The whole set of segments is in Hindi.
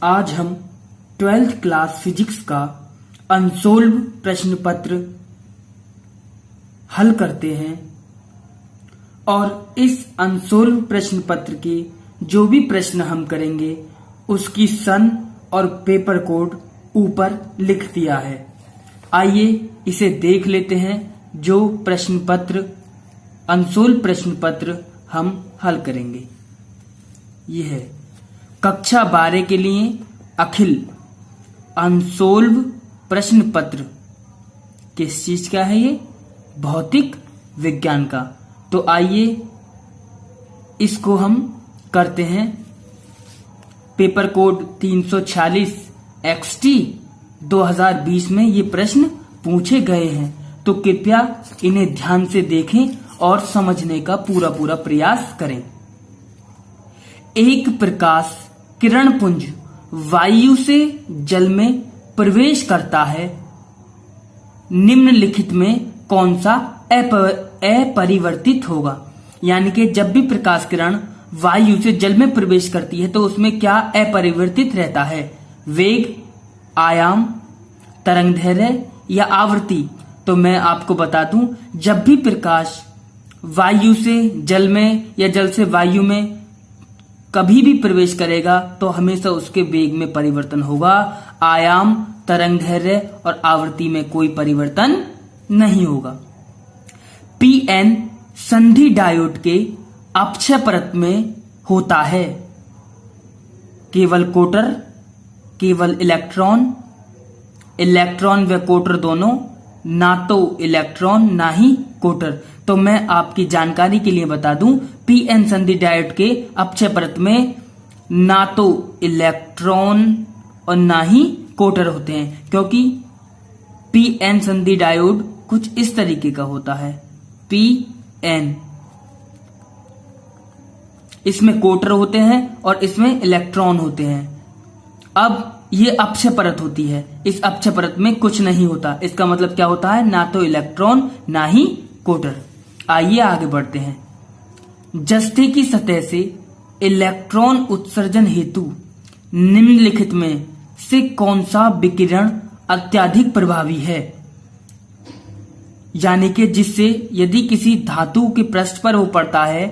आज हम 12th क्लास फिजिक्स का अनसोल्व प्रश्न पत्र हल करते हैं और इस अनसोल्व प्रश्न पत्र के जो भी प्रश्न हम करेंगे उसकी सन और पेपर कोड ऊपर लिख दिया है। आइए इसे देख लेते हैं। जो प्रश्न पत्र अनसोल्व प्रश्न पत्र हम हल करेंगे ये है कक्षा 12 के लिए अखिल अनसोल्व प्रश्न पत्र। किस चीज का है ये? भौतिक विज्ञान का। तो आइए इसको हम करते हैं। पेपर कोड 346 XT 2020 में ये प्रश्न पूछे गए हैं, तो कृपया इन्हें ध्यान से देखें और समझने का पूरा प्रयास करें। एक प्रकाश किरण पुंज वायु से जल में प्रवेश करता है। निम्नलिखित में कौन सा अपरिवर्तित होगा? यानी कि जब भी प्रकाश किरण वायु से जल में प्रवेश करती है तो उसमें क्या अपरिवर्तित रहता है? वेग, आयाम, तरंगदैर्घ्य या आवृत्ति? तो मैं आपको बता दूं, जब भी प्रकाश वायु से जल में या जल से वायु में कभी भी प्रवेश करेगा तो हमेशा उसके वेग में परिवर्तन होगा। आयाम, तरंगदैर्घ्य और आवृत्ति में कोई परिवर्तन नहीं होगा। पीएन संधि डायोड के अक्षय परत में होता है केवल कोटर, केवल इलेक्ट्रॉन, इलेक्ट्रॉन व कोटर दोनों, ना तो इलेक्ट्रॉन ना ही कोटर। तो मैं आपकी जानकारी के लिए बता दूं, पीएन संधि डायोड के अक्षय परत में ना तो इलेक्ट्रॉन और ना ही कोटर होते हैं, क्योंकि पीएन संधि डायोड कुछ इस तरीके का होता है। पीएन, इसमें कोटर होते हैं और इसमें इलेक्ट्रॉन होते हैं। अब ये अक्षय परत होती है, इस अक्षय परत में कुछ नहीं होता। इसका मतलब क्या होता है? ना तो इलेक्ट्रॉन ना ही कोटर। आइए आगे बढ़ते हैं। जस्ते की सतह से इलेक्ट्रॉन उत्सर्जन हेतु निम्नलिखित में से कौन सा विकिरण अत्यधिक प्रभावी है? यानी कि जिससे यदि किसी धातु के पृष्ठ पर वो पड़ता है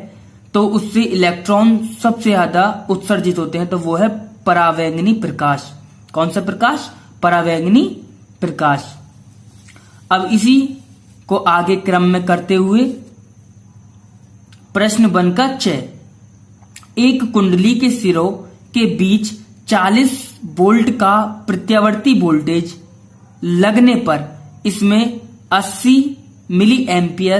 तो उससे इलेक्ट्रॉन सबसे ज्यादा उत्सर्जित होते हैं, तो वो है परावैंगनी प्रकाश। कौन सा प्रकाश? परावैंगनी प्रकाश। अब इसी को आगे क्रम में करते हुए प्रश्न बनका 6। एक कुंडली के सिरों के बीच 40 वोल्ट का प्रत्यावर्ती वोल्टेज लगने पर इसमें 80 मिली एम्पियर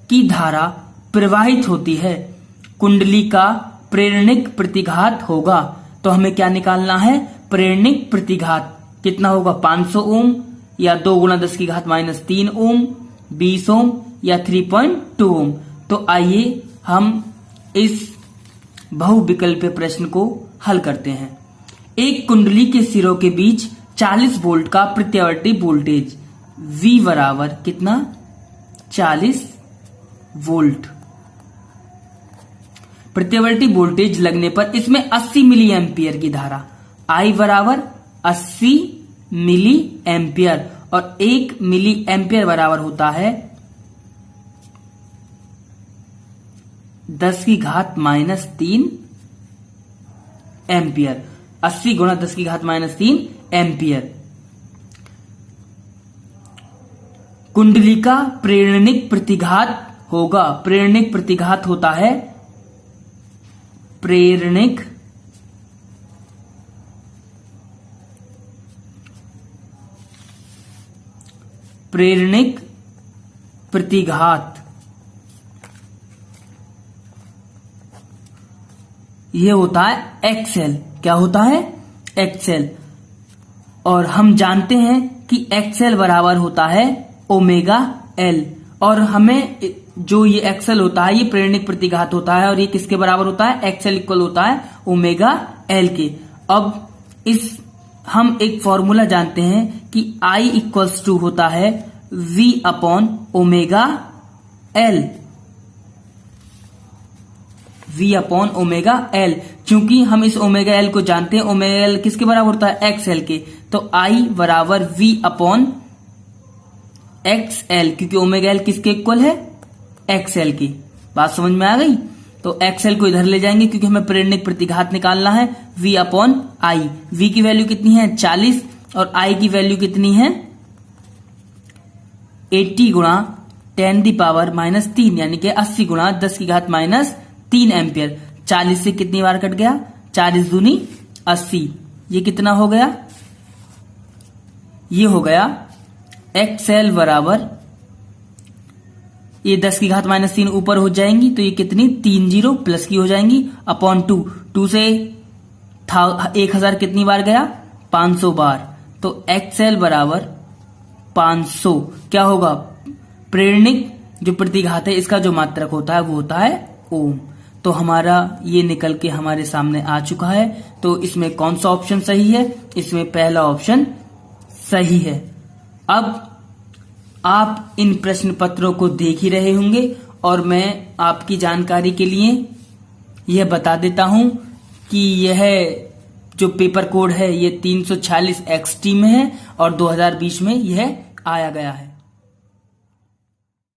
की धारा प्रवाहित होती है। कुंडली का प्रेरणिक प्रतिघात होगा। तो हमें क्या निकालना है? प्रेरणिक प्रतिघात कितना होगा? 500 ओम या 2 × 10⁻³ ओम, 20 ओम या 3.2 ओम। तो आइए हम इस बहुविकल्पीय प्रश्न को हल करते हैं। एक कुंडली के सिरों के बीच 40 वोल्ट का प्रत्यावर्ती वोल्टेज V बराबर कितना? 40 वोल्ट प्रत्यावर्ती वोल्टेज लगने पर इसमें 80 मिली एम्पियर की धारा, I बराबर 80 मिली एम्पियर, और 1 मिली एम्पियर बराबर होता है 10⁻³ एम्पियर। 80 × 10⁻³ एम्पियर। कुंडली का प्रेरणिक प्रतिघात होगा। प्रेरणिक प्रतिघात होता है प्रेरणिक प्रतिघात, ये होता है XL। क्या होता है? XL। और हम जानते हैं कि XL बराबर होता है ω/L, और हमें जो ये XL होता है ये प्रेरणिक प्रतिघात होता है, और ये किसके बराबर होता है? XL इक्वल होता है ω/L के। अब हम एक फॉर्मूला जानते हैं कि I इक्वल्स टू होता है V/ω/L। v upon omega L. क्योंकि हम इस ओमेगा एल को जानते हैं, ओमेगा एल किसके बराबर होता है, एक्स एल के, तो आई बराबर v अपॉन एक्स एल, क्योंकि ओमेगा एल किसके इक्वल है, एक्स एल की। बात समझ में आ गई। तो एक्स एल को इधर ले जाएंगे क्योंकि हमें प्रेरणिक प्रतिघात निकालना है, v अपॉन आई। v की वैल्यू कितनी है 40 और i की वैल्यू कितनी है 80 गुणा 10⁻³ यानी कि 80 गुणा 10⁻³ एम्पियर। 40 से कितनी बार कट गया, 40 दूनी 80। ये कितना हो गया, ये हो गया एक्स एल बराबर, ये 10⁻³ ऊपर हो जाएंगी तो ये कितनी 3 जीरो प्लस की हो जाएंगी अपॉन 2। 2 से 1000 कितनी बार गया 500 बार, तो एक्स एल बराबर 500 क्या होगा, प्रेरणिक जो प्रतिघात है इसका जो मात्रक होता है वो होता है ओम। तो हमारा ये निकल के हमारे सामने आ चुका है। तो इसमें कौन सा ऑप्शन सही है, इसमें पहला ऑप्शन सही है। अब आप इन प्रश्न पत्रों को देख ही रहे होंगे और मैं आपकी जानकारी के लिए यह बता देता हूं कि यह जो पेपर कोड है ये 346 XT में है और 2020 में यह आया गया है।